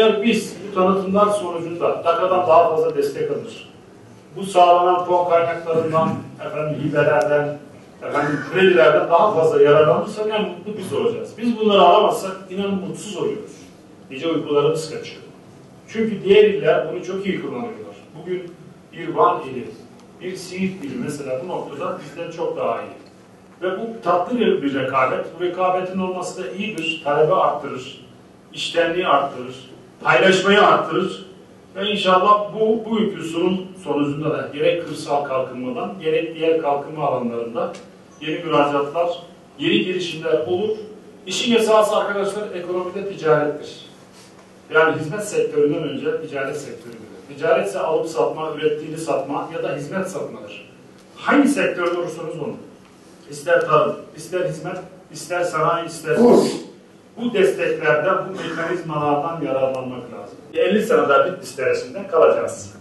Eğer biz bu tanıtımlar sonucunda TAKA'dan daha fazla destek alır, bu sağlanan fon kaynaklarından, hibelerden, kredilerden daha fazla yararlanırsak en mutlu biz olacağız. Biz bunları alamazsak inanın mutsuz oluyoruz. Gece uykularımız kaçıyor. Çünkü diğer iller bunu çok iyi kullanıyorlar. Bugün bir Van ili, bir Siirt ili mesela bu noktada bizden çok daha iyi. Ve bu tatlı bir rekabet. Bu rekabetin olması da iyidir. Talebi arttırır, iştenliği arttırır, paylaşmayı arttırır. Ve inşallah bu sunum sonucunda da gerek kırsal kalkınmadan, gerek diğer kalkınma alanlarında yeni müracaatlar, yeni girişimler olur. İşin esası arkadaşlar ekonomide ticarettir. Yani hizmet sektöründen önce ticaret sektörüdür. Ticaret ise alıp satma, ürettiğini satma ya da hizmet satmadır. Hangi sektörde olursanız olun. İster tarım, ister hizmet, ister sanayi, ister bu desteklerden, bu mekanizmalardan yararlanmak lazım. 50 sene daha Bitlis deresinden kalacağız.